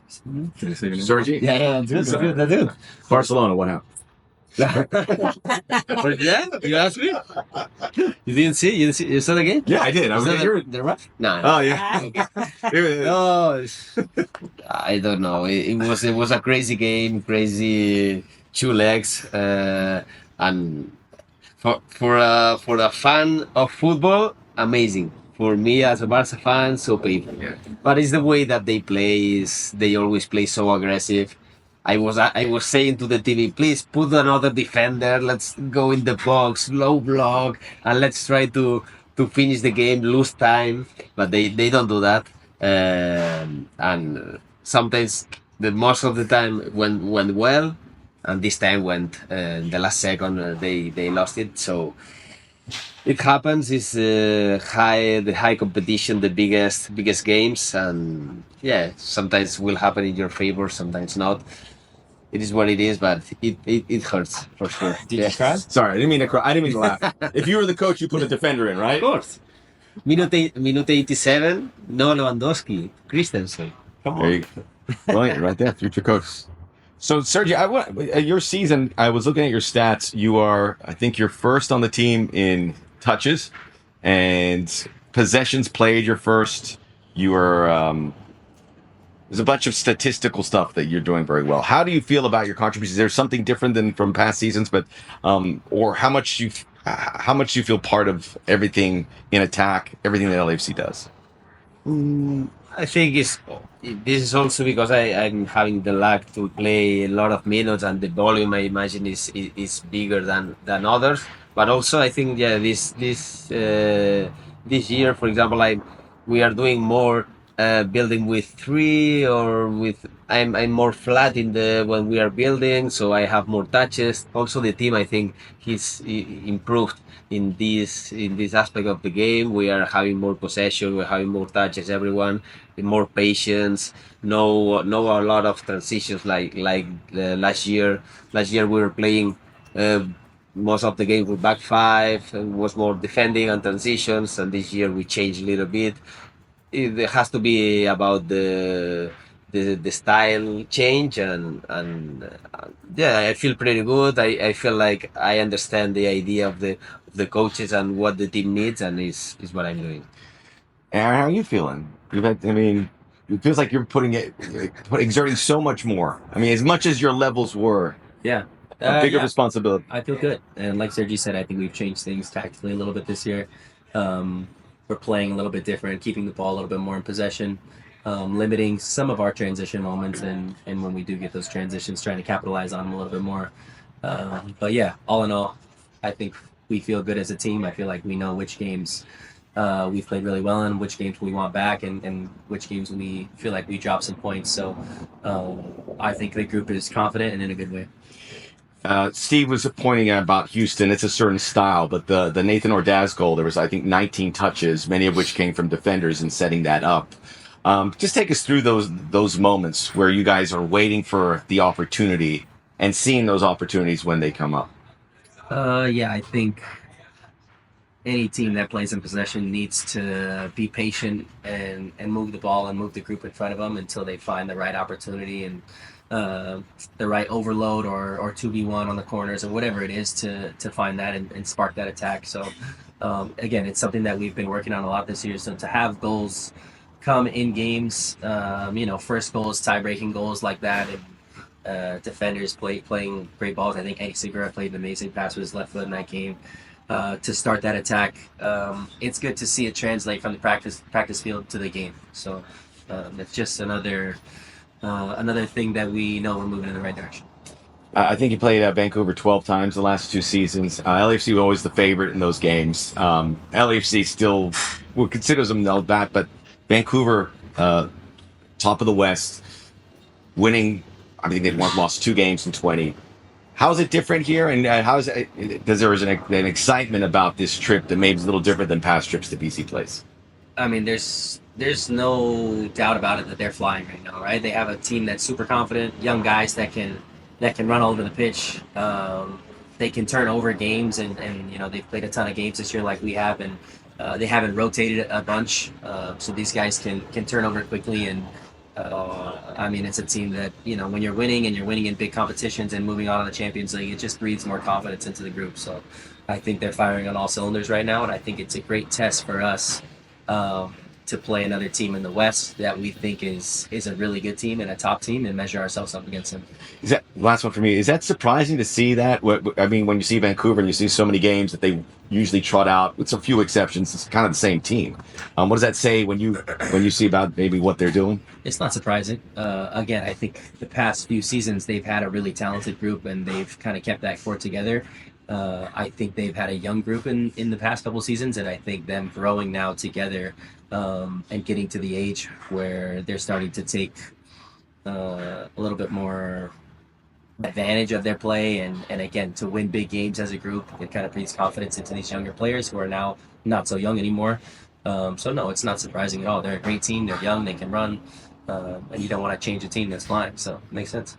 Sergi? Yeah, that's good. Barcelona, what happened? But yeah, you asked me. You didn't see? You saw the game? Yeah, I did. I was The ref? No. Oh, yeah. No, I don't know. It was a crazy game, crazy two legs, and for a fan of football, amazing. For me as a Barca fan, so painful. Yeah. But it's the way that they play. Is they always play so aggressive. I was saying to the TV, please put another defender. Let's go in the box, low block, and let's try to finish the game, lose time. But they don't do that. And sometimes the most of the time went well, and this time went in the last second. They lost it. So it happens. It's the high competition, the biggest games, and yeah, sometimes will happen in your favor, sometimes not. It is what it is, but it hurts for sure. Did you cry? Sorry, I didn't mean to cry. I didn't mean to laugh. If you were the coach, you put a defender in, right? Of course. Minute 87. No Lewandowski. Christensen. Come There on. you go. Brilliant, right there, future coach. So, Sergi, your season, I was looking at your stats. You are, I think, you're first on the team in touches and possessions played. You're first. You are. There's a bunch of statistical stuff that you're doing very well. How do you feel about your contributions? Is there something different than from past seasons, but or how much you feel part of everything in attack, everything that LAFC does? I think this is also because I'm having the luck to play a lot of minutes, and the volume I imagine is bigger than others. But also I think this year, for example, we are doing more building with three, or with I'm more flat in the when we are building, so I have more touches. Also, the team, I think he's improved in this aspect of the game. We are having more possession, we're having more touches, everyone with more patience. Know a lot of transitions like last year. Last year we were playing most of the game with back five, and was more defending and transitions, and this year we changed a little bit. It has to be about the style change, and yeah, I feel pretty good. I feel like I understand the idea of the coaches and what the team needs, and is what I'm doing. Aaron, how are you feeling? I mean, it feels like you're exerting so much more. I mean, as much as your levels were, Yeah. a bigger Yeah. responsibility. I feel good. And like Sergi said, I think we've changed things tactically a little bit this year. We're playing a little bit different, keeping the ball a little bit more in possession, limiting some of our transition moments, and when we do get those transitions, trying to capitalize on them a little bit more. But yeah, all in all, I think we feel good as a team. I feel like we know which games we've played really well in, which games we want back, and which games we feel like we dropped some points. So I think the group is confident and in a good way. Steve was pointing out about Houston. It's a certain style, but the Nathan Ordaz goal, there was, I think, 19 touches, many of which came from defenders and setting that up. Just take us through those moments where you guys are waiting for the opportunity and seeing those opportunities when they come up. Yeah, I think any team that plays in possession needs to be patient and move the ball and move the group in front of them until they find the right opportunity and the right overload or 2v1 on the corners or whatever it is to find that and spark that attack. So again, it's something that we've been working on a lot this year. So to have goals come in games, first goals, tie-breaking goals like that, and defenders playing great balls. I think Hank Segura played an amazing pass with his left foot in that game. To start that attack, it's good to see it translate from the practice field to the game. So it's just another thing that we know we're moving in the right direction. I think you played Vancouver 12 times the last two seasons. LAFC was always the favorite in those games. LAFC still considers them that, but Vancouver, top of the West, winning. I think they'd lost 2 games in 20. How is it different here, and because there was an excitement about this trip that maybe is a little different than past trips to BC Place? I mean, there's no doubt about it that they're flying right now, right? They have a team that's super confident, young guys that can run all over the pitch. They can turn over games, and they've played a ton of games this year like we have, and they haven't rotated a bunch, so these guys can turn over quickly and I mean, it's a team that, when you're winning and you're winning in big competitions and moving on to the Champions League, it just breathes more confidence into the group. So I think they're firing on all cylinders right now, and I think it's a great test for us to play another team in the West that we think is a really good team and a top team, and measure ourselves up against them. Is that last one for me? Is that surprising to see that? I mean, when you see Vancouver and you see so many games that they usually trot out, with some few exceptions, it's kind of the same team. What does that say when you see about maybe what they're doing? It's not surprising. Again, I think the past few seasons they've had a really talented group and they've kind of kept that core together. I think they've had a young group in the past couple seasons, and I think them growing now together and getting to the age where they're starting to take a little bit more advantage of their play, and again, to win big games as a group, it kind of breathes confidence into these younger players who are now not so young anymore. So no, it's not surprising at all. They're a great team. They're young. They can run, and you don't want to change a team that's flying. So it makes sense.